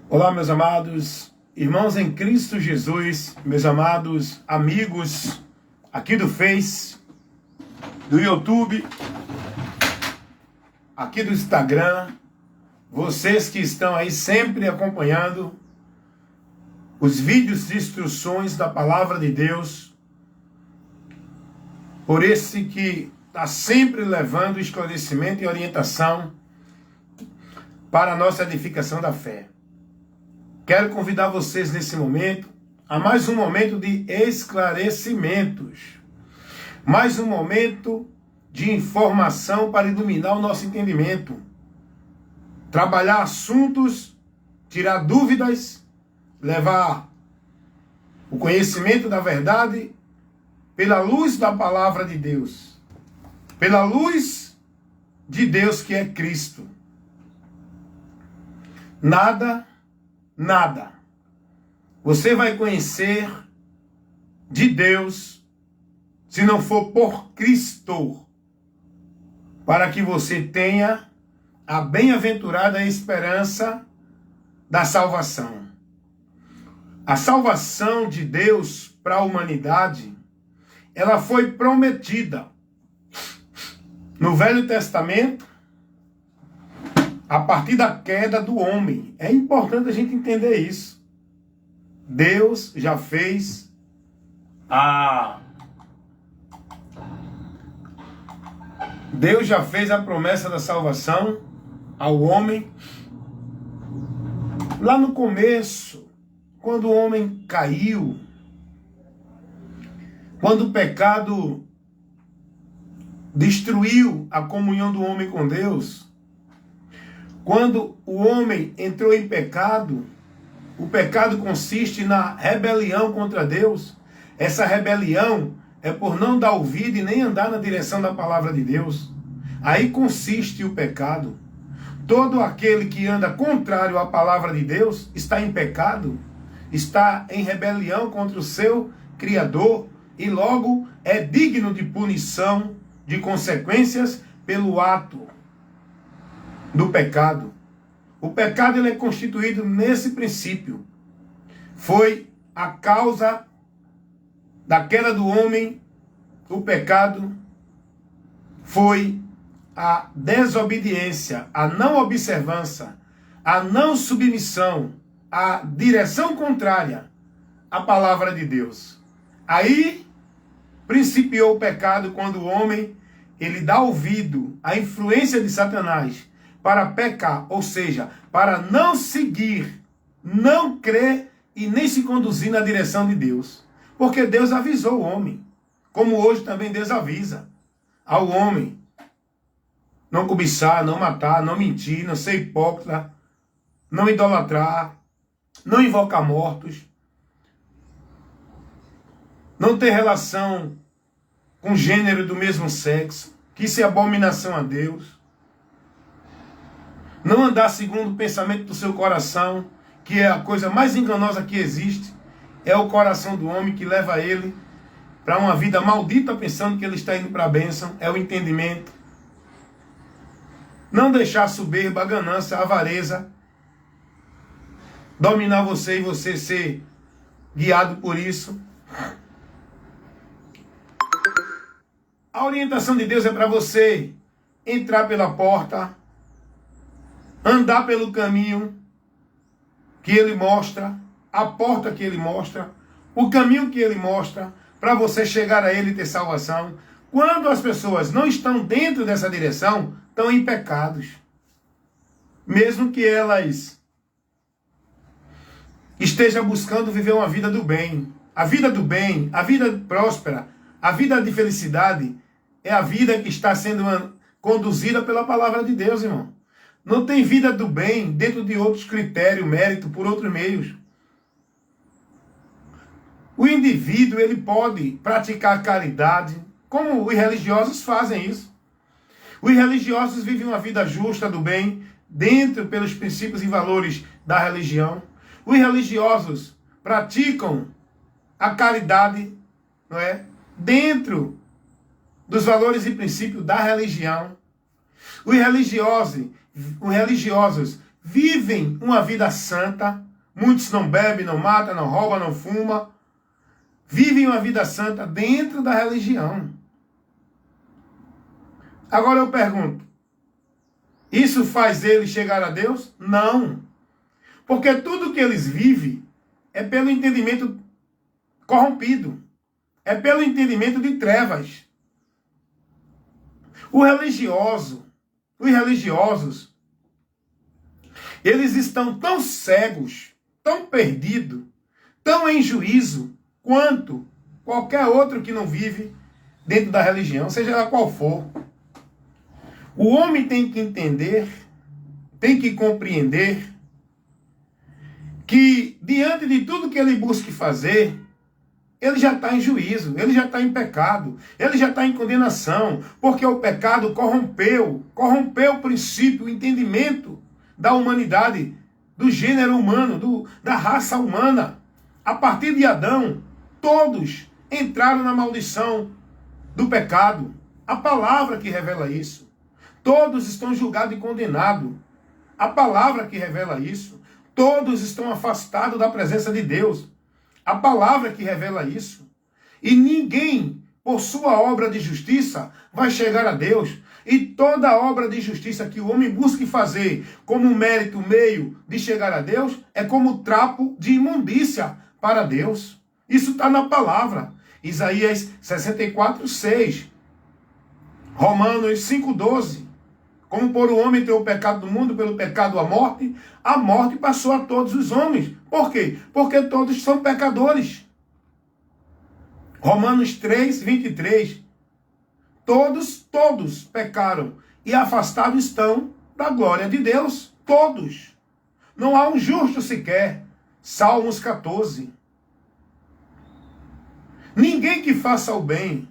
Olá, meus amados irmãos em Cristo Jesus, meus amados amigos aqui do Face, do YouTube, aqui do Instagram, vocês que estão aí sempre acompanhando os vídeos de instruções da Palavra de Deus, por esse que está sempre levando esclarecimento e orientação para a nossa edificação da fé. Quero convidar vocês nesse momento a mais um momento de esclarecimentos, mais um momento de informação para iluminar o nosso entendimento, trabalhar assuntos, tirar dúvidas, levar o conhecimento da verdade pela luz da palavra de Deus, pela luz de Deus que é Cristo. Nada você vai conhecer de Deus se não for por Cristo, para que você tenha a bem-aventurada esperança da salvação. A salvação de Deus para a humanidade, ela foi prometida no Velho Testamento, a partir da queda do homem. É importante a gente entender isso. Deus já fez a promessa da salvação ao homem lá no começo, quando o homem caiu, quando o pecado destruiu a comunhão do homem com Deus. Quando o homem entrou em pecado, o pecado consiste na rebelião contra Deus. Essa rebelião é por não dar ouvido e nem andar na direção da palavra de Deus. Aí consiste o pecado. Todo aquele que anda contrário à palavra de Deus está em pecado, está em rebelião contra o seu Criador e logo é digno de punição, de consequências pelo ato do pecado. O pecado ele é constituído nesse princípio. Foi a causa da queda do homem, o pecado, foi a desobediência, a não observância, a não submissão, a direção contrária à palavra de Deus. Aí principiou o pecado quando o homem ele dá ouvido à influência de Satanás para pecar, ou seja, para não seguir, não crer e nem se conduzir na direção de Deus. Porque Deus avisou o homem, como hoje também Deus avisa ao homem: não cobiçar, não matar, não mentir, não ser hipócrita, não idolatrar, não invocar mortos, não ter relação com gênero do mesmo sexo, que isso é abominação a Deus. Não andar segundo o pensamento do seu coração, que é a coisa mais enganosa que existe. É o coração do homem que leva ele para uma vida maldita, pensando que ele está indo para a bênção. É o entendimento. Não deixar a soberba, a ganância, a avareza dominar você e você ser guiado por isso. A orientação de Deus é para você entrar pela porta, andar pelo caminho que Ele mostra, a porta que Ele mostra, o caminho que Ele mostra, para você chegar a Ele e ter salvação. Quando as pessoas não estão dentro dessa direção, estão em pecados. Mesmo que elas estejam buscando viver uma vida do bem. A vida do bem, a vida próspera, a vida de felicidade, é a vida que está sendo conduzida pela palavra de Deus, irmão. Não tem vida do bem dentro de outros critérios, mérito, por outros meios. O indivíduo ele pode praticar caridade, como os religiosos fazem isso. Os religiosos vivem uma vida justa do bem, dentro pelos princípios e valores da religião. Os religiosos praticam a caridade, não é? Dentro dos valores e princípios da religião. Os religiosos vivem uma vida santa. Muitos não bebem, não matam, não roubam, não fumam. Vivem uma vida santa dentro da religião. Agora eu pergunto, isso faz eles chegar a Deus? Não. Porque tudo que eles vivem é pelo entendimento corrompido. É pelo entendimento de trevas. Os religiosos, eles estão tão cegos, tão perdidos, tão em juízo, quanto qualquer outro que não vive dentro da religião, seja ela qual for. O homem tem que entender, tem que compreender que diante de tudo que ele busque fazer, ele já está em juízo, ele já está em pecado, ele já está em condenação, porque o pecado corrompeu o princípio, o entendimento da humanidade, do gênero humano, da raça humana. A partir de Adão, todos entraram na maldição do pecado. A palavra que revela isso. Todos estão julgados e condenados. A palavra que revela isso. Todos estão afastados da presença de Deus. A palavra que revela isso. E ninguém, por sua obra de justiça, vai chegar a Deus. E toda obra de justiça que o homem busque fazer como mérito, meio de chegar a Deus, é como trapo de imundícia para Deus. Isso está na palavra. Isaías 64:6. Romanos 5:12. Como por o homem ter o pecado do mundo, pelo pecado a morte passou a todos os homens. Por quê? Porque todos são pecadores. Romanos 3:23. Todos pecaram e afastados estão da glória de Deus. Todos. Não há um justo sequer. Salmos 14. Ninguém que faça o bem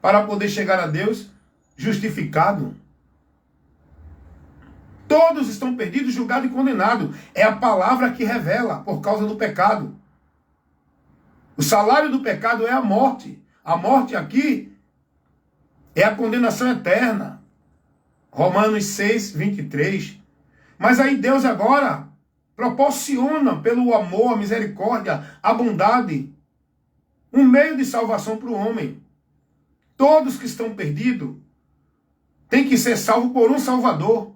para poder chegar a Deus justificado. Todos estão perdidos, julgados e condenados. É a palavra que revela por causa do pecado. O salário do pecado é a morte. A morte aqui é a condenação eterna. Romanos 6:23. Mas aí Deus agora proporciona pelo amor, a misericórdia, a bondade, um meio de salvação para o homem. Todos que estão perdidos têm que ser salvos por um Salvador.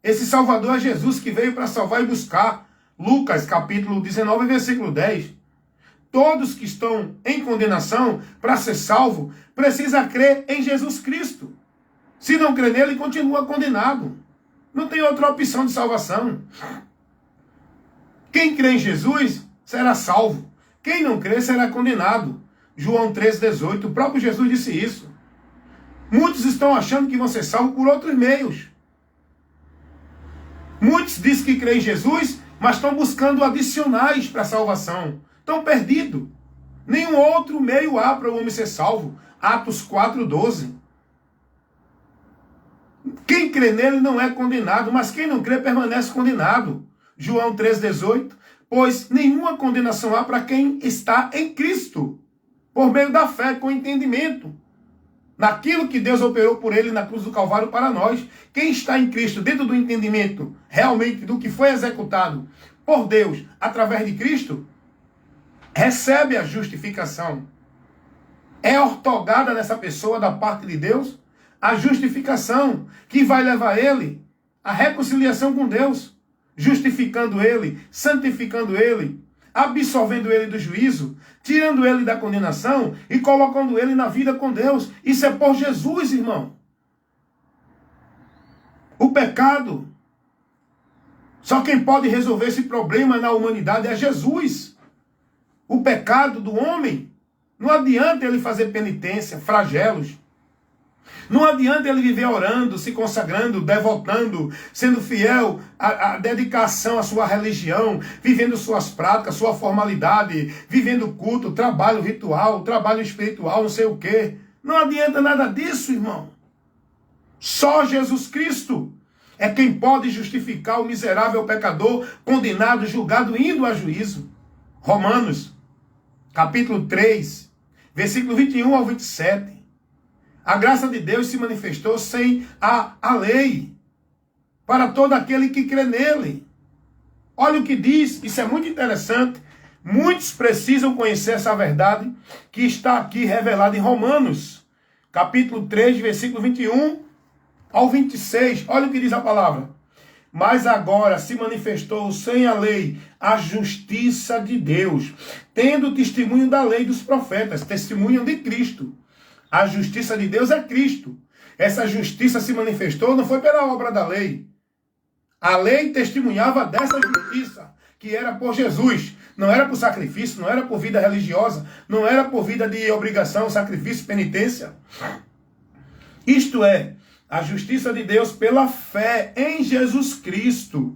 Esse Salvador é Jesus, que veio para salvar e buscar. Lucas capítulo 19, versículo 10. Todos que estão em condenação, para ser salvo, precisa crer em Jesus Cristo. Se não crer nele, continua condenado. Não tem outra opção de salvação. Quem crê em Jesus será salvo. Quem não crê será condenado. João 13:18. O próprio Jesus disse isso. Muitos estão achando que vão ser salvos por outros meios. Muitos dizem que creem em Jesus, mas estão buscando adicionais para a salvação. Estão perdidos. Nenhum outro meio há para o homem ser salvo. Atos 4:12. Quem crê nele não é condenado, mas quem não crê permanece condenado. João 3:18. Pois nenhuma condenação há para quem está em Cristo, por meio da fé, com entendimento, naquilo que Deus operou por ele na cruz do Calvário para nós. Quem está em Cristo, dentro do entendimento realmente do que foi executado por Deus através de Cristo, recebe a justificação. É ortogada nessa pessoa da parte de Deus a justificação que vai levar ele à reconciliação com Deus, justificando ele, santificando ele, absolvendo ele do juízo, tirando ele da condenação e colocando ele na vida com Deus. Isso é por Jesus, irmão. O pecado, só quem pode resolver esse problema na humanidade é Jesus. O pecado do homem, não adianta ele fazer penitência, flagelos. Não adianta ele viver orando, se consagrando, devotando, sendo fiel à dedicação à sua religião, vivendo suas práticas, sua formalidade, vivendo culto, trabalho ritual, trabalho espiritual, não sei o quê. Não adianta nada disso, irmão. Só Jesus Cristo é quem pode justificar o miserável pecador, condenado, julgado, indo a juízo. Romanos, capítulo 3, versículo 21 ao 27. A graça de Deus se manifestou sem a lei, para todo aquele que crê nele. Olha o que diz, isso é muito interessante. Muitos precisam conhecer essa verdade que está aqui revelada em Romanos, capítulo 3, versículo 21 ao 26. Olha o que diz a palavra. Mas agora se manifestou sem a lei a justiça de Deus, tendo testemunho da lei dos profetas, testemunham de Cristo. A justiça de Deus é Cristo. Essa justiça se manifestou, não foi pela obra da lei. A lei testemunhava dessa justiça, que era por Jesus. Não era por sacrifício, não era por vida religiosa, não era por vida de obrigação, sacrifício, penitência. Isto é, a justiça de Deus pela fé em Jesus Cristo,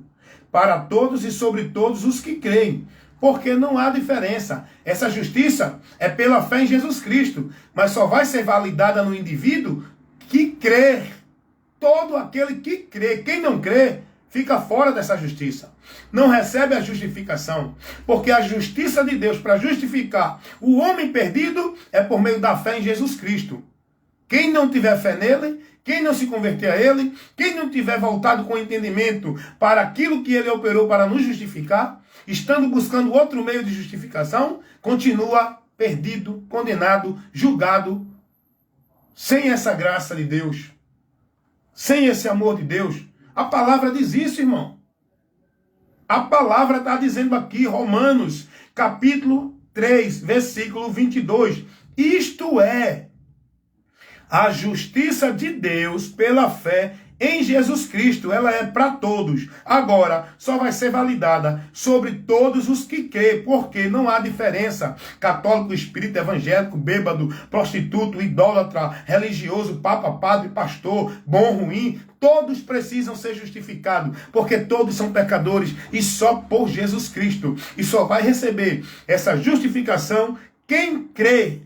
para todos e sobre todos os que creem, porque não há diferença. Essa justiça é pela fé em Jesus Cristo, mas só vai ser validada no indivíduo que crer. Todo aquele que crê. Quem não crê, fica fora dessa justiça. Não recebe a justificação. Porque a justiça de Deus para justificar o homem perdido é por meio da fé em Jesus Cristo. Quem não tiver fé nele, quem não se converter a ele, quem não tiver voltado com entendimento para aquilo que ele operou para nos justificar, estando buscando outro meio de justificação, continua perdido, condenado, julgado, sem essa graça de Deus, sem esse amor de Deus. A palavra diz isso, irmão. A palavra está dizendo aqui, Romanos, capítulo 3, versículo 22. Isto é, a justiça de Deus pela fé em Jesus Cristo, ela é para todos. Agora, só vai ser validada sobre todos os que crê, porque não há diferença. Católico, espírita, evangélico, bêbado, prostituto, idólatra, religioso, papa, padre, pastor, bom, ruim, todos precisam ser justificados, porque todos são pecadores e só por Jesus Cristo. E só vai receber essa justificação quem crê.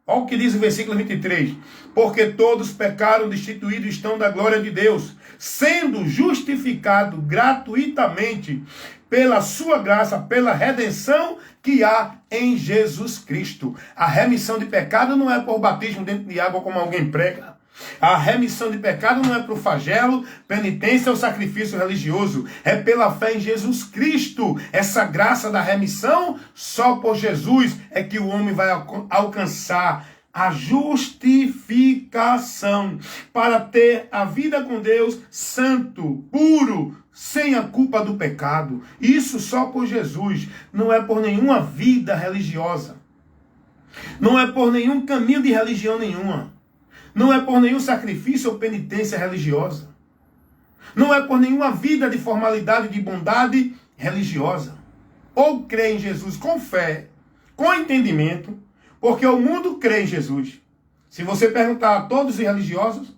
Olha o que diz o versículo 23. Porque todos pecaram, destituídos estão da glória de Deus, sendo justificado gratuitamente pela sua graça, pela redenção que há em Jesus Cristo. A remissão de pecado não é por batismo dentro de água como alguém prega. A remissão de pecado não é por flagelo, penitência ou sacrifício religioso. É pela fé em Jesus Cristo. Essa graça da remissão, só por Jesus é que o homem vai alcançar a justificação para ter a vida com Deus santo, puro, sem a culpa do pecado. Isso só por Jesus. Não é por nenhuma vida religiosa. Não é por nenhum caminho de religião nenhuma. Não é por nenhum sacrifício ou penitência religiosa. Não é por nenhuma vida de formalidade de bondade religiosa. Ou crê em Jesus com fé, com entendimento, porque o mundo crê em Jesus. Se você perguntar a todos os religiosos,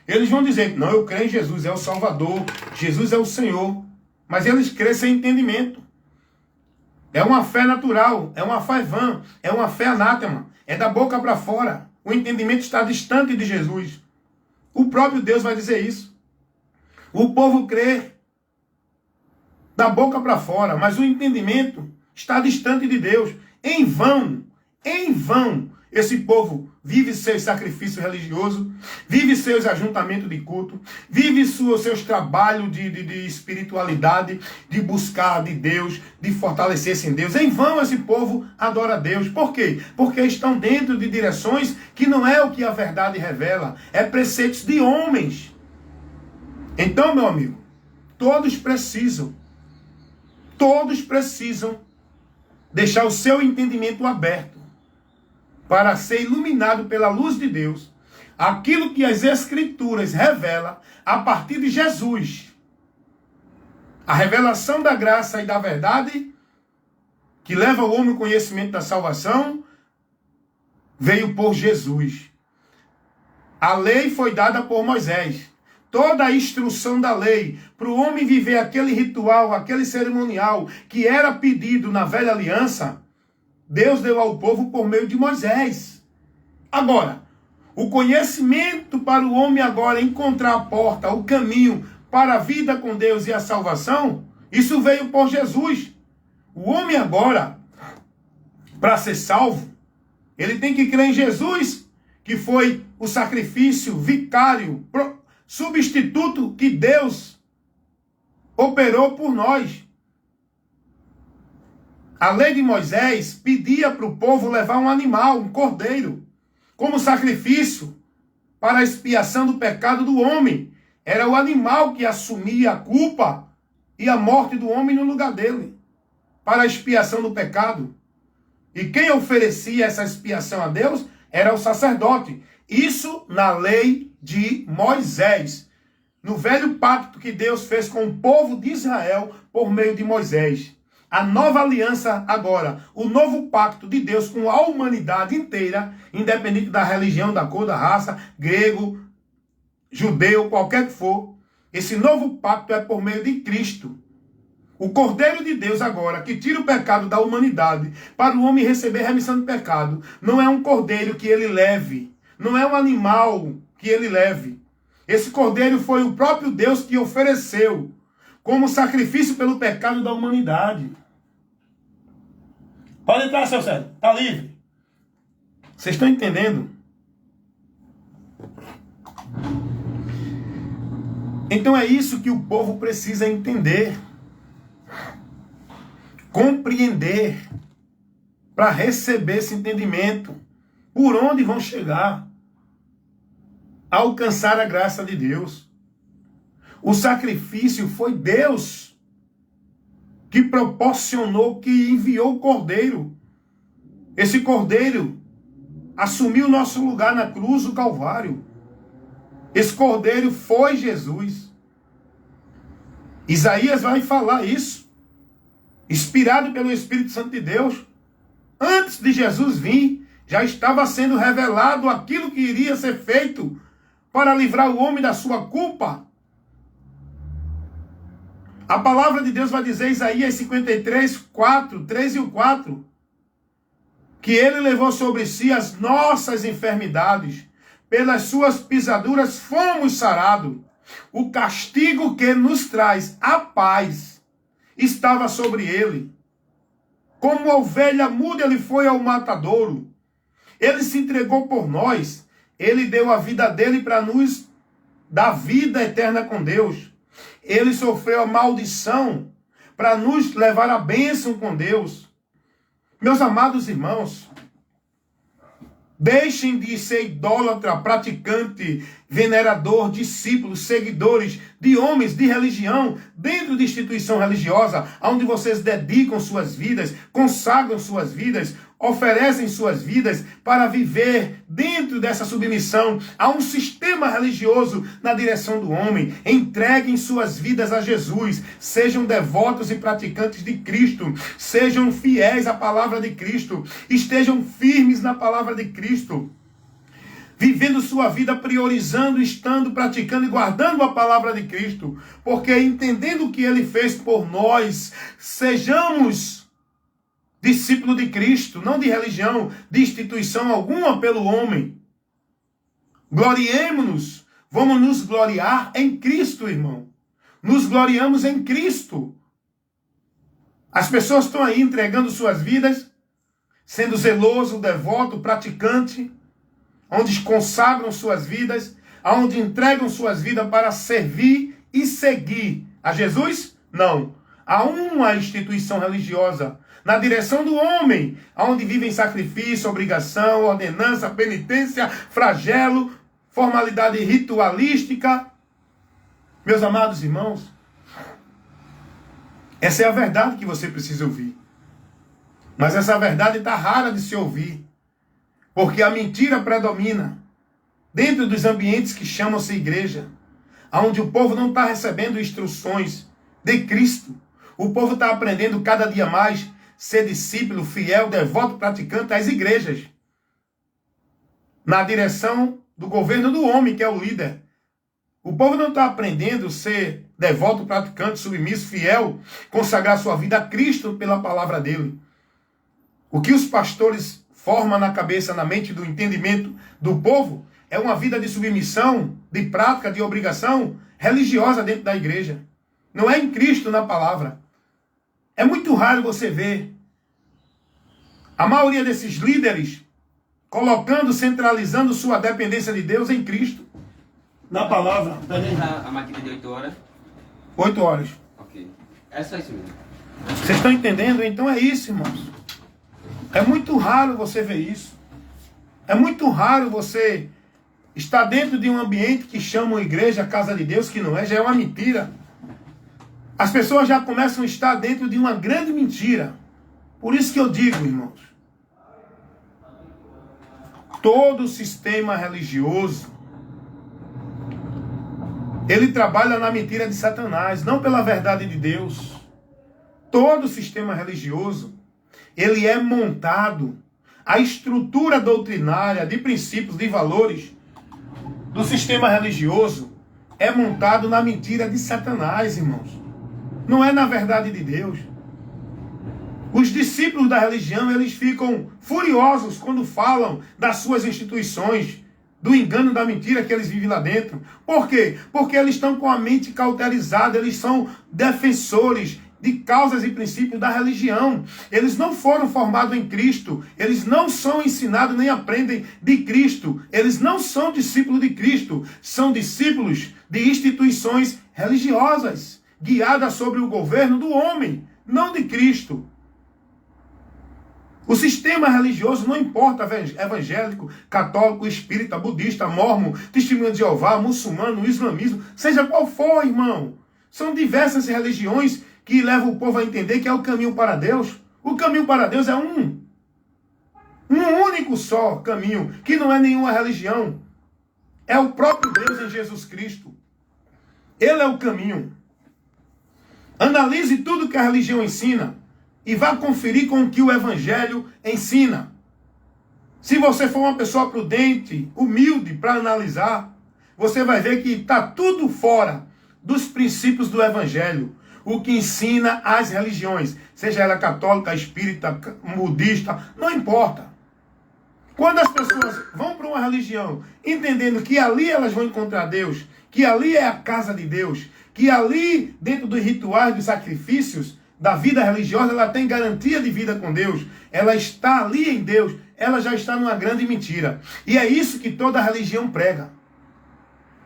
eles vão dizer, não, eu creio em Jesus, é o Salvador, Jesus é o Senhor. Mas eles creem sem entendimento. É uma fé natural, é uma fé vã, é uma fé anátema, é da boca para fora. O entendimento está distante de Jesus. O próprio Deus vai dizer isso. O povo crê da boca para fora, mas o entendimento está distante de Deus. Em vão, esse povo vive seus sacrifícios religiosos, vive seus ajuntamentos de culto, vive seus trabalhos de espiritualidade, de buscar de Deus, de fortalecer-se em Deus. Em vão esse povo adora a Deus. Por quê? Porque estão dentro de direções que não é o que a verdade revela, é preceitos de homens. Então, meu amigo, todos precisam deixar o seu entendimento aberto para ser iluminado pela luz de Deus, aquilo que as Escrituras revelam a partir de Jesus. A revelação da graça e da verdade, que leva o homem ao conhecimento da salvação, veio por Jesus. A lei foi dada por Moisés. Toda a instrução da lei para o homem viver aquele ritual, aquele cerimonial que era pedido na velha aliança, Deus deu ao povo por meio de Moisés. Agora, o conhecimento para o homem agora encontrar a porta, o caminho para a vida com Deus e a salvação, isso veio por Jesus. O homem agora, para ser salvo, ele tem que crer em Jesus, que foi o sacrifício vicário, substituto que Deus operou por nós. A lei de Moisés pedia para o povo levar um animal, um cordeiro, como sacrifício para a expiação do pecado do homem. Era o animal que assumia a culpa e a morte do homem no lugar dele, para a expiação do pecado. E quem oferecia essa expiação a Deus era o sacerdote. Isso na lei de Moisés, no velho pacto que Deus fez com o povo de Israel por meio de Moisés. A nova aliança agora, o novo pacto de Deus com a humanidade inteira, independente da religião, da cor, da raça, grego, judeu, qualquer que for. Esse novo pacto é por meio de Cristo. O Cordeiro de Deus agora, que tira o pecado da humanidade, para o homem receber remissão de pecado, não é um cordeiro que ele leve, não é um animal que ele leve. Esse cordeiro foi o próprio Deus que ofereceu como sacrifício pelo pecado da humanidade. Pode entrar, seu Sérgio, está livre. Vocês estão entendendo? Então é isso que o povo precisa entender, compreender, para receber esse entendimento. Por onde vão chegar? Alcançar a graça de Deus. O sacrifício foi Deus que proporcionou, que enviou o Cordeiro. Esse Cordeiro assumiu o nosso lugar na cruz do Calvário. Esse Cordeiro foi Jesus. Isaías vai falar isso, inspirado pelo Espírito Santo de Deus. Antes de Jesus vir, já estava sendo revelado aquilo que iria ser feito para livrar o homem da sua culpa. A palavra de Deus vai dizer, Isaías 53, 4, 3 e 4, que ele levou sobre si as nossas enfermidades, pelas suas pisaduras fomos sarados. O castigo que nos traz a paz estava sobre ele. Como ovelha muda, ele foi ao matadouro. Ele se entregou por nós. Ele deu a vida dele para nos dar vida eterna com Deus. Ele sofreu a maldição para nos levar à bênção com Deus. Meus amados irmãos, deixem de ser idólatra, praticante, venerador, discípulos, seguidores de homens de religião, dentro de instituição religiosa, onde vocês dedicam suas vidas, consagram suas vidas, oferecem suas vidas para viver dentro dessa submissão a um sistema religioso na direção do homem. Entreguem suas vidas a Jesus, sejam devotos e praticantes de Cristo, sejam fiéis à palavra de Cristo, estejam firmes na palavra de Cristo, vivendo sua vida priorizando, estando, praticando e guardando a palavra de Cristo, porque entendendo o que ele fez por nós, sejamos discípulo de Cristo, não de religião, de instituição alguma pelo homem. Gloriemo-nos, vamos nos gloriar em Cristo, irmão. Nos gloriamos em Cristo. As pessoas estão aí entregando suas vidas, sendo zeloso, devoto, praticante, onde consagram suas vidas, onde entregam suas vidas para servir e seguir a Jesus? Não. A uma instituição religiosa, na direção do homem, onde vivem sacrifício, obrigação, ordenança, penitência, flagelo, formalidade ritualística. Meus amados irmãos, essa é a verdade que você precisa ouvir. Mas essa verdade está rara de se ouvir, porque a mentira predomina dentro dos ambientes que chamam-se igreja, onde o povo não está recebendo instruções de Cristo. O povo está aprendendo cada dia mais ser discípulo, fiel, devoto, praticante às igrejas, na direção do governo do homem, que é o líder. O povo não está aprendendo a ser devoto, praticante, submisso, fiel, consagrar sua vida a Cristo pela palavra dele. O que os pastores formam na cabeça, na mente, do entendimento do povo é uma vida de submissão, de prática, de obrigação religiosa dentro da igreja. Não é em Cristo na palavra. É muito raro você ver a maioria desses líderes colocando, centralizando sua dependência de Deus em Cristo. Na palavra. A máquina de 8 horas. 8 horas. Ok. É só isso mesmo. Vocês estão entendendo? Então é isso, irmãos. É muito raro você ver isso. É muito raro você estar dentro de um ambiente que chamam igreja, casa de Deus, que não é, já é uma mentira. As pessoas já começam a estar dentro de uma grande mentira. Por isso que eu digo, irmãos, todo sistema religioso, ele trabalha na mentira de Satanás, não pela verdade de Deus. Todo sistema religioso, ele é montado, a estrutura doutrinária de princípios, de valores do sistema religioso é montado na mentira de Satanás, irmãos. Não é na verdade de Deus. Os discípulos da religião, eles ficam furiosos quando falam das suas instituições, do engano, da mentira que eles vivem lá dentro. Por quê? Porque eles estão com a mente cauterizada, eles são defensores de causas e princípios da religião. Eles não foram formados em Cristo, eles não são ensinados nem aprendem de Cristo, eles não são discípulos de Cristo, são discípulos de instituições religiosas, guiadas sobre o governo do homem, não de Cristo. O sistema religioso não importa evangélico, católico, espírita, budista, mormon, testemunho de Jeová, muçulmano, islamismo, seja qual for, irmão. São diversas religiões que levam o povo a entender que é o caminho para Deus. O caminho para Deus é um único só caminho, que não é nenhuma religião. É o próprio Deus em Jesus Cristo. Ele é o caminho. Analise tudo que a religião ensina e vá conferir com o que o Evangelho ensina. Se você for uma pessoa prudente, humilde para analisar, você vai ver que está tudo fora dos princípios do Evangelho. O que ensina as religiões, seja ela católica, espírita, budista, não importa. Quando as pessoas vão para uma religião, entendendo que ali elas vão encontrar Deus, que ali é a casa de Deus, que ali, dentro dos rituais, dos sacrifícios, da vida religiosa, ela tem garantia de vida com Deus, ela está ali em Deus, ela já está numa grande mentira. E é isso que toda religião prega.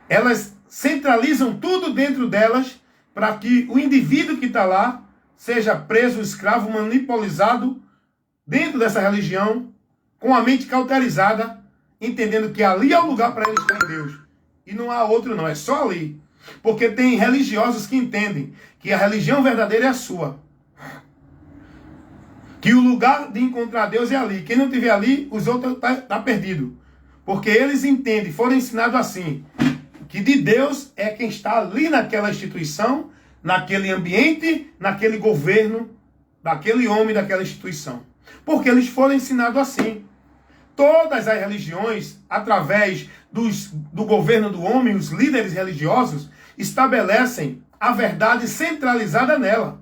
Elas centralizam tudo dentro delas para que o indivíduo que está lá seja preso, escravo, manipulador dentro dessa religião, com a mente cauterizada, entendendo que ali é o lugar para ele estar em Deus. E não há outro não, é só ali. Porque tem religiosos que entendem que a religião verdadeira é a sua. Que o lugar de encontrar Deus é ali. Quem não estiver ali, os outros tá perdido. Porque eles entendem, foram ensinados assim, que de Deus é quem está ali naquela instituição, naquele ambiente, naquele governo, daquele homem, daquela instituição. Porque eles foram ensinados assim. Todas as religiões, através do governo do homem, os líderes religiosos, estabelecem a verdade centralizada nela.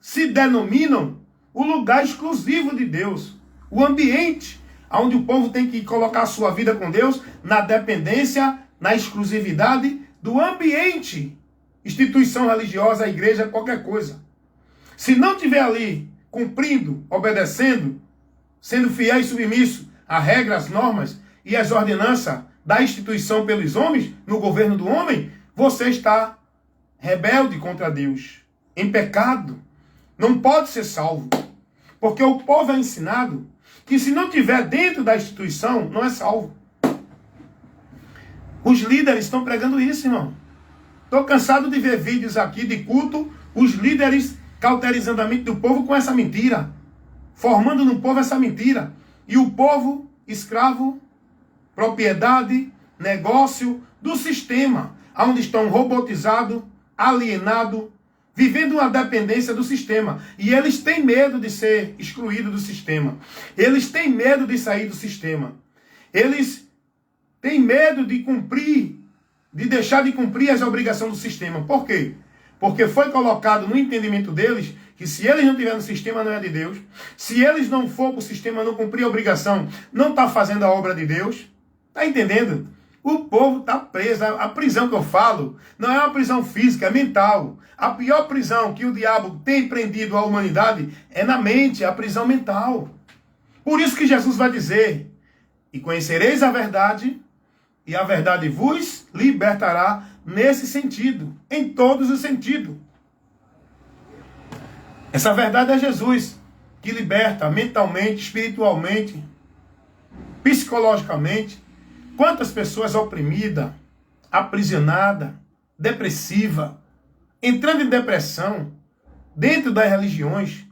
Se denominam o lugar exclusivo de Deus, o ambiente onde o povo tem que colocar a sua vida com Deus na dependência, na exclusividade do ambiente, instituição religiosa, igreja, qualquer coisa. Se não estiver ali cumprindo, obedecendo, sendo fiel e submisso a regras, normas e as ordenanças da instituição pelos homens, no governo do homem, você está rebelde contra Deus, em pecado, não pode ser salvo. Porque o povo é ensinado que se não estiver dentro da instituição, não é salvo. Os líderes estão pregando isso, irmão. Estou cansado de ver vídeos aqui de culto, os líderes cauterizando a mente do povo com essa mentira, formando no povo essa mentira. E o povo, escravo, propriedade, negócio do sistema, onde estão robotizados, alienados, vivendo uma dependência do sistema. E eles têm medo de ser excluídos do sistema. Eles têm medo de sair do sistema. Eles têm medo de cumprir, de deixar de cumprir as obrigações do sistema. Por quê? Porque foi colocado no entendimento deles que se eles não estiverem no sistema, não é de Deus. Se eles não for para o sistema, não cumprir a obrigação, não está fazendo a obra de Deus. Está entendendo? O povo está preso. A prisão que eu falo não é uma prisão física, é mental. A pior prisão que o diabo tem prendido a humanidade é na mente, é a prisão mental. Por isso que Jesus vai dizer: e conhecereis a verdade, e a verdade vos libertará nesse sentido, em todos os sentidos. Essa verdade é Jesus, que liberta mentalmente, espiritualmente, psicologicamente. Quantas pessoas oprimidas, aprisionadas, depressivas, entrando em depressão, dentro das religiões.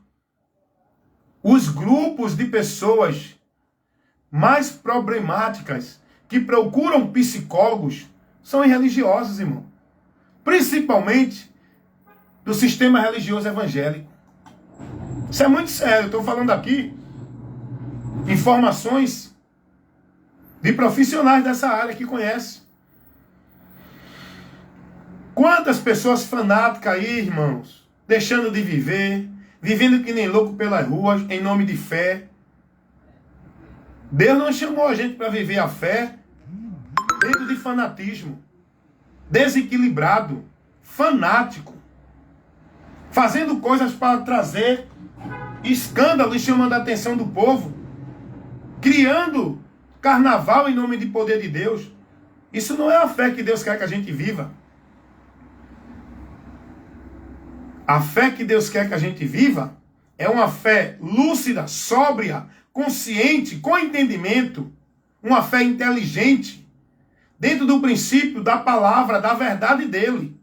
Os grupos de pessoas mais problemáticas que procuram psicólogos são religiosos, irmão. Principalmente do sistema religioso evangélico. Isso é muito sério. Estou falando aqui informações de profissionais dessa área que conhecem. Quantas pessoas fanáticas aí, irmãos, deixando de viver, vivendo que nem louco pelas ruas, em nome de fé. Deus não chamou a gente para viver a fé dentro de fanatismo, desequilibrado, fanático, fazendo coisas para trazer escândalo e chamando a atenção do povo, criando carnaval em nome de poder de Deus. Isso não é a fé que Deus quer que a gente viva. A fé que Deus quer que a gente viva é uma fé lúcida, sóbria, consciente, com entendimento, uma fé inteligente, dentro do princípio da palavra, da verdade dele.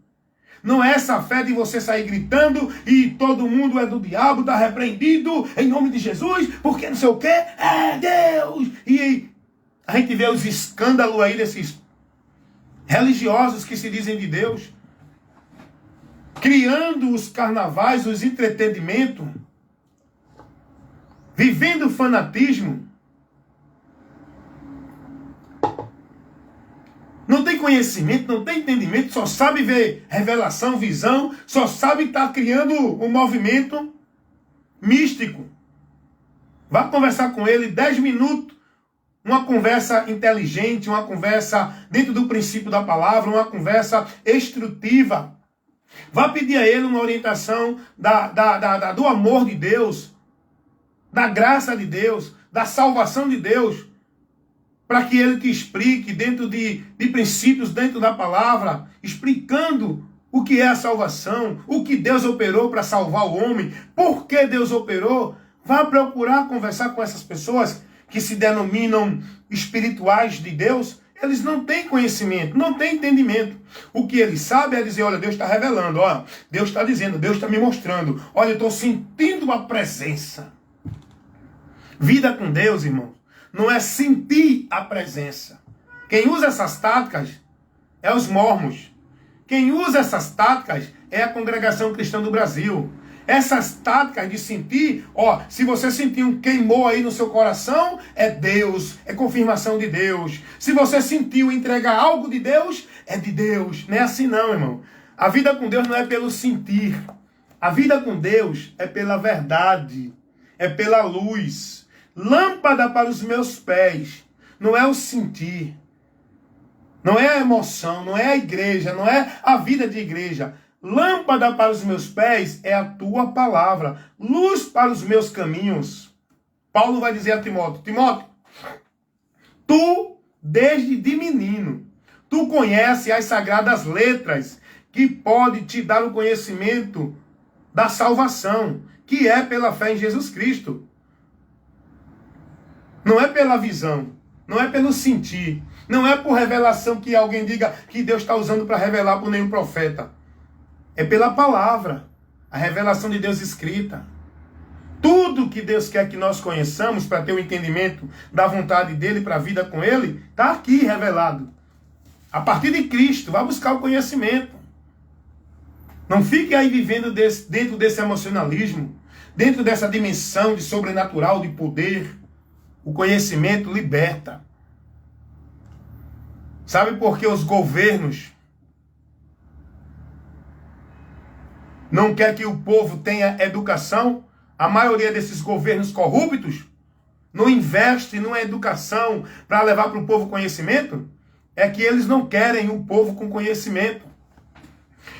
Não é essa fé de você sair gritando e todo mundo é do diabo, está repreendido em nome de Jesus, porque não sei o quê, é Deus. E a gente vê os escândalos aí desses religiosos que se dizem de Deus, criando os carnavais, os entretenimentos, vivendo o fanatismo. Não tem conhecimento, não tem entendimento, só sabe ver revelação, visão, só sabe estar criando um movimento místico. Vá conversar com ele 10 minutos, uma conversa inteligente, uma conversa dentro do princípio da palavra, uma conversa instrutiva. Vá pedir a ele uma orientação do amor de Deus, da graça de Deus, da salvação de Deus, para que ele te explique dentro de princípios, dentro da palavra, explicando o que é a salvação, o que Deus operou para salvar o homem, por que Deus operou. Vá procurar conversar com essas pessoas que se denominam espirituais de Deus. Eles não têm conhecimento, não têm entendimento. O que eles sabem é dizer, olha, Deus está revelando, olha, Deus está dizendo, Deus está me mostrando, olha, eu estou sentindo a presença. Vida com Deus, irmão, não é sentir a presença. Quem usa essas táticas é os mormons. Quem usa essas táticas é a Congregação Cristã do Brasil. Essas táticas de sentir, ó, se você sentir um queimou aí no seu coração, é Deus, é confirmação de Deus. Se você sentiu entregar algo de Deus, é de Deus. Não é assim não, irmão. A vida com Deus não é pelo sentir. A vida com Deus é pela verdade, é pela luz. Lâmpada para os meus pés, não é o sentir, não é a emoção, não é a igreja, não é a vida de igreja. Lâmpada para os meus pés é a tua palavra, luz para os meus caminhos. Paulo vai dizer a Timóteo, Timóteo, tu desde de menino, tu conheces as sagradas letras que pode te dar o conhecimento da salvação, que é pela fé em Jesus Cristo. Não é pela visão, não é pelo sentir, não é por revelação que alguém diga que Deus está usando para revelar por nenhum profeta. É pela palavra, a revelação de Deus escrita. Tudo que Deus quer que nós conheçamos para ter o entendimento da vontade dele para a vida com ele, está aqui revelado. A partir de Cristo, vá buscar o conhecimento. Não fique aí vivendo dentro desse emocionalismo, dentro dessa dimensão de sobrenatural, de poder. O conhecimento liberta. Sabe por que os governos não querem que o povo tenha educação? A maioria desses governos corruptos não investe numa educação para levar para o povo conhecimento. É que eles não querem o povo com conhecimento.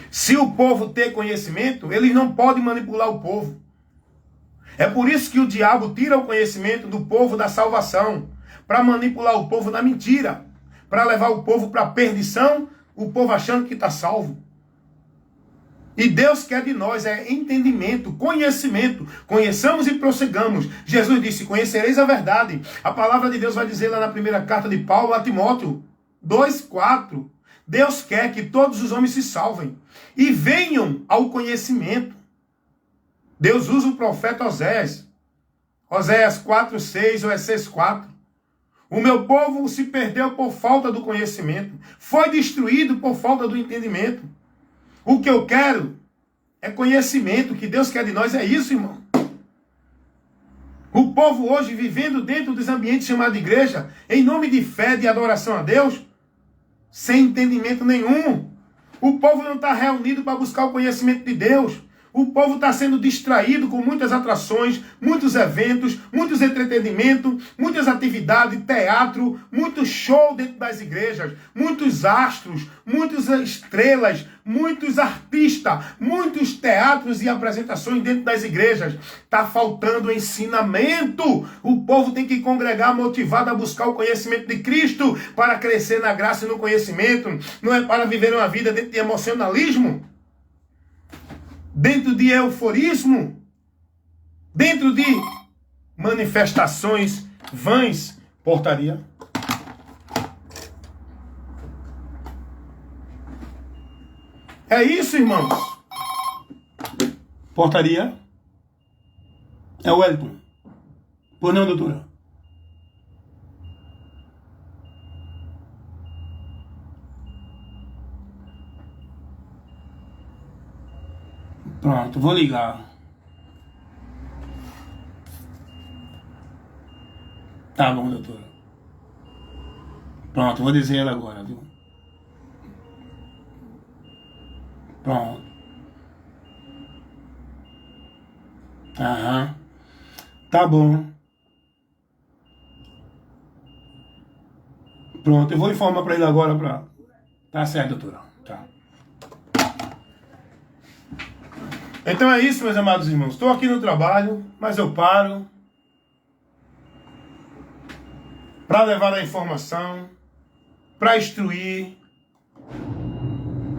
Se o povo ter conhecimento, eles não podem manipular o povo. É por isso que o diabo tira o conhecimento do povo da salvação, para manipular o povo na mentira, para levar o povo para a perdição, o povo achando que está salvo. E Deus quer de nós entendimento, conhecimento. Conheçamos e prossigamos. Jesus disse, conhecereis a verdade. A palavra de Deus vai dizer lá na primeira carta de Paulo a Timóteo 2,4. Deus quer que todos os homens se salvem e venham ao conhecimento. Deus usa o profeta Oséias. Oséias 4,6 ou 6,4. O meu povo se perdeu por falta do conhecimento. Foi destruído por falta do entendimento. O que eu quero é conhecimento. O que Deus quer de nós é isso, irmão. O povo hoje vivendo dentro dos ambientes chamados de igreja, em nome de fé, de adoração a Deus, sem entendimento nenhum. O povo não está reunido para buscar o conhecimento de Deus. O povo está sendo distraído com muitas atrações, muitos eventos, muitos entretenimentos, muitas atividades, teatro, muito show dentro das igrejas, muitos astros, muitas estrelas, muitos artistas, muitos teatros e apresentações dentro das igrejas. Está faltando ensinamento. O povo tem que congregar motivado a buscar o conhecimento de Cristo para crescer na graça e no conhecimento. Não é para viver uma vida dentro de emocionalismo, dentro de euforismo, dentro de manifestações vãs. Portaria. É isso, irmãos. Portaria. É o Wellington. Por não, doutora? Pronto, vou ligar. Tá bom, doutora. Pronto, vou dizer ela agora, viu? Pronto. Aham. Tá bom. Pronto, eu vou informar para ele agora pra... Tá certo, doutora. Tá. Então é isso, meus amados irmãos. Estou aqui no trabalho, mas eu paro para levar a informação, para instruir.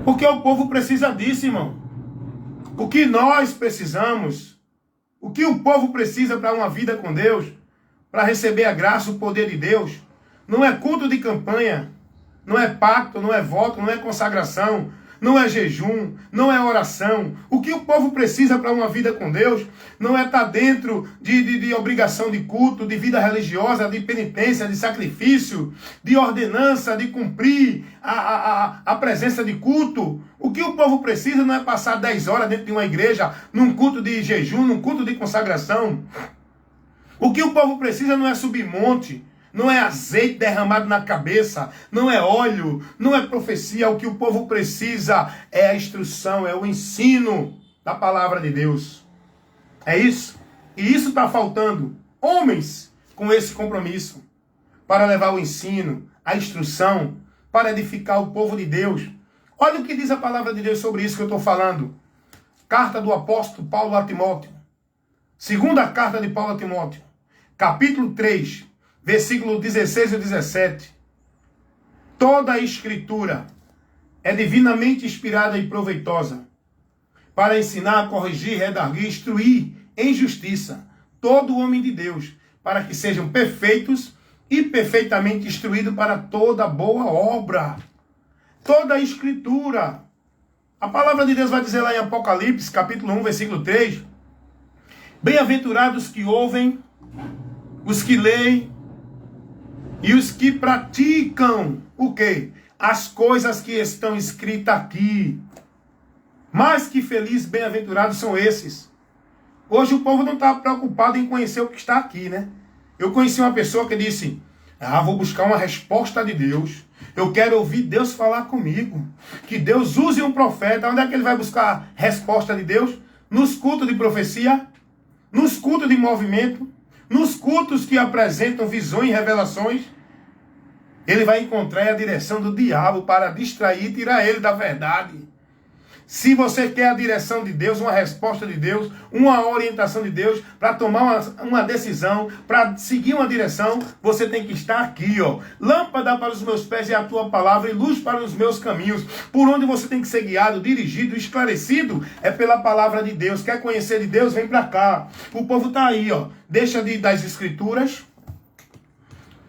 Porque o povo precisa disso, irmão. O que nós precisamos, o que o povo precisa para uma vida com Deus, para receber a graça, o poder de Deus, não é culto de campanha, não é pacto, não é voto, não é consagração, não é jejum, não é oração. O que o povo precisa para uma vida com Deus não é estar dentro de obrigação de culto, de vida religiosa, de penitência, de sacrifício, de ordenança, de cumprir a presença de culto. O que o povo precisa não é passar 10 horas dentro de uma igreja, num culto de jejum, num culto de consagração. O que o povo precisa não é subir monte, não é azeite derramado na cabeça, não é óleo, não é profecia. O que o povo precisa é a instrução, é o ensino da palavra de Deus. É isso. E isso está faltando. Homens com esse compromisso para levar o ensino, a instrução, para edificar o povo de Deus. Olha o que diz a palavra de Deus sobre isso que eu estou falando. Carta do apóstolo Paulo a Timóteo. Segunda carta de Paulo a Timóteo. Capítulo 3. Versículo 16 e 17. Toda a escritura é divinamente inspirada e proveitosa para ensinar, corrigir, redarguir, instruir em justiça todo homem de Deus, para que sejam perfeitos e perfeitamente instruídos para toda boa obra. Toda a escritura. A palavra de Deus vai dizer lá em Apocalipse, capítulo 1, versículo 3. Bem-aventurados que ouvem, os que leem, e os que praticam o quê? As coisas que estão escritas aqui. Mais que felizes, bem-aventurados são esses. Hoje o povo não está preocupado em conhecer o que está aqui, né? Eu conheci uma pessoa que disse, vou buscar uma resposta de Deus. Eu quero ouvir Deus falar comigo. Que Deus use um profeta. Onde é que ele vai buscar resposta de Deus? Nos cultos de profecia, nos cultos de movimento, nos cultos que apresentam visões e revelações. Ele vai encontrar a direção do diabo para distrair e tirar ele da verdade. Se você quer a direção de Deus, uma resposta de Deus, uma orientação de Deus, para tomar uma decisão, para seguir uma direção, você tem que estar aqui, ó. Lâmpada para os meus pés é a tua palavra e luz para os meus caminhos. Por onde você tem que ser guiado, dirigido, esclarecido, é pela palavra de Deus. Quer conhecer de Deus? Vem para cá. O povo está aí, ó. Deixa das escrituras.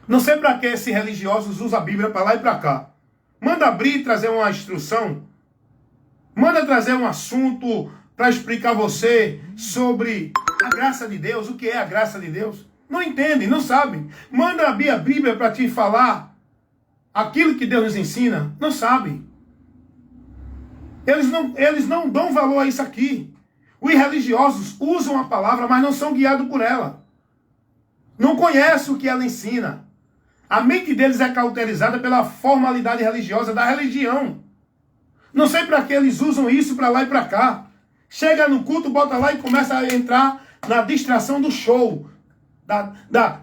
Não sei para que esses religiosos usam a Bíblia para lá e para cá. Manda abrir e trazer uma instrução. Manda trazer um assunto para explicar você sobre a graça de Deus, o que é a graça de Deus. Não entende, não sabe. Manda abrir a Bíblia para te falar aquilo que Deus nos ensina. Não sabe. Eles não dão valor a isso aqui. Os religiosos usam a palavra, mas não são guiados por ela. Não conhecem o que ela ensina. A mente deles é cauterizada pela formalidade religiosa da religião. Não sei para que eles usam isso para lá e para cá. Chega no culto, bota lá e começa a entrar na distração do show,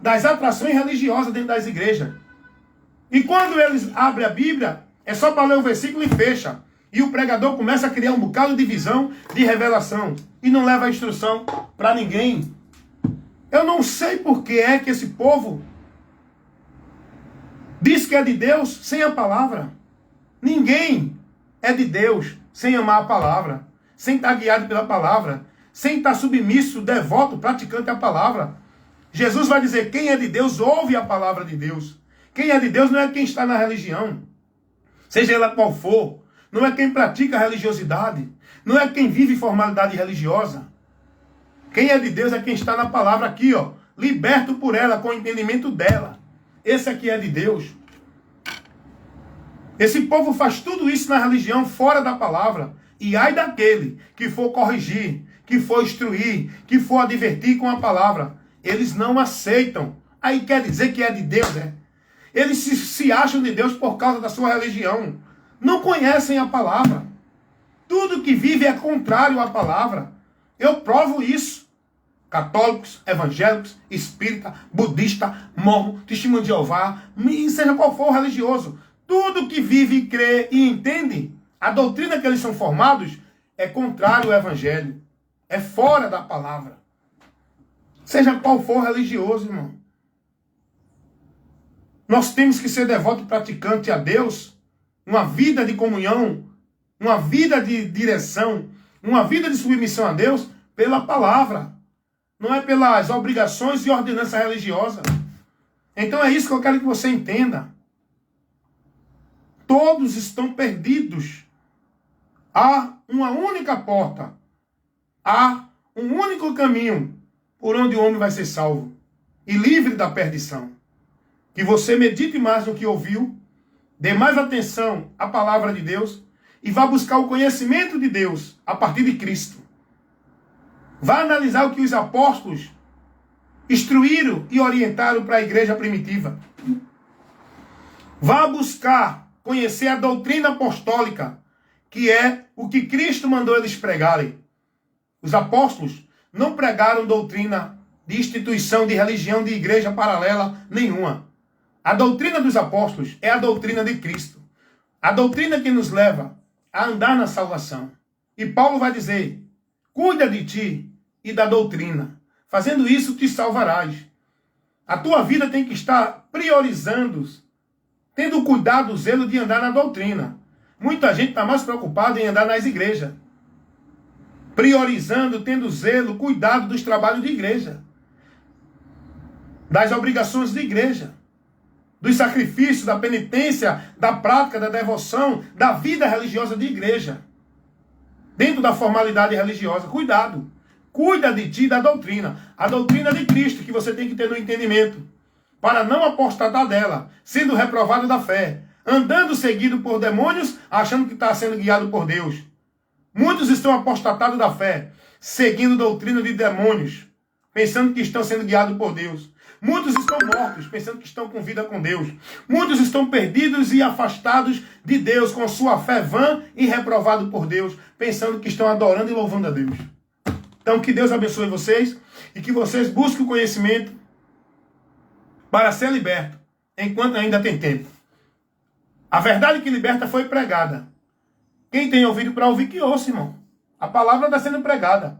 das atrações religiosas dentro das igrejas. E quando eles abrem a Bíblia, é só para ler o versículo e fecha. E o pregador começa a criar um bocado de visão, de revelação. E não leva a instrução para ninguém. Eu não sei por que é que esse povo diz que é de Deus sem a palavra. Ninguém é de Deus sem amar a palavra, sem estar guiado pela palavra, sem estar submisso, devoto, praticante à palavra. Jesus vai dizer, quem é de Deus ouve a palavra de Deus. Quem é de Deus não é quem está na religião, seja ela qual for. Não é quem pratica a religiosidade, não é quem vive formalidade religiosa. Quem é de Deus é quem está na palavra aqui, ó, liberto por ela, com o entendimento dela. Esse aqui é de Deus. Esse povo faz tudo isso na religião, fora da palavra. E ai daquele que for corrigir, que for instruir, que for advertir com a palavra. Eles não aceitam. Aí quer dizer que é de Deus, né? Eles se acham de Deus por causa da sua religião. Não conhecem a palavra. Tudo que vive é contrário à palavra. Eu provo isso. Católicos, evangélicos, espírita, budista, mormon, testemunho de Jeová, seja qual for o religioso. Tudo que vive, crê e entende, a doutrina que eles são formados, é contrário ao evangelho. É fora da palavra. Seja qual for religioso, irmão. Nós temos que ser devoto e praticante a Deus. Uma vida de comunhão, uma vida de direção, uma vida de submissão a Deus pela palavra. Não é pelas obrigações e ordenança religiosa. Então é isso que eu quero que você entenda. Todos estão perdidos. Há uma única porta. Há um único caminho por onde o homem vai ser salvo e livre da perdição. Que você medite mais no que ouviu, dê mais atenção à palavra de Deus e vá buscar o conhecimento de Deus a partir de Cristo. Vá analisar o que os apóstolos instruíram e orientaram para a igreja primitiva. Vá buscar conhecer a doutrina apostólica, que é o que Cristo mandou eles pregarem. Os apóstolos não pregaram doutrina de instituição, de religião, de igreja paralela nenhuma. A doutrina dos apóstolos é a doutrina de Cristo. A doutrina que nos leva a andar na salvação. E Paulo vai dizer, cuida de ti e da doutrina. Fazendo isso, te salvarás. A tua vida tem que estar priorizando, tendo cuidado, zelo de andar na doutrina. Muita gente está mais preocupada em andar nas igrejas. Priorizando, tendo zelo, cuidado dos trabalhos de igreja. Das obrigações de igreja. Dos sacrifícios, da penitência, da prática, da devoção, da vida religiosa de igreja. Dentro da formalidade religiosa. Cuidado. Cuida de ti e da doutrina. A doutrina de Cristo que você tem que ter no entendimento. Para não apostatar dela, sendo reprovado da fé, andando seguido por demônios, achando que está sendo guiado por Deus. Muitos estão apostatados da fé, seguindo doutrina de demônios, pensando que estão sendo guiados por Deus. Muitos estão mortos, pensando que estão com vida com Deus. Muitos estão perdidos e afastados de Deus, com sua fé vã e reprovado por Deus, pensando que estão adorando e louvando a Deus. Então, que Deus abençoe vocês e que vocês busquem o conhecimento para ser liberto, enquanto ainda tem tempo. A verdade que liberta foi pregada. Quem tem ouvido para ouvir, que ouça, irmão. A palavra está sendo pregada.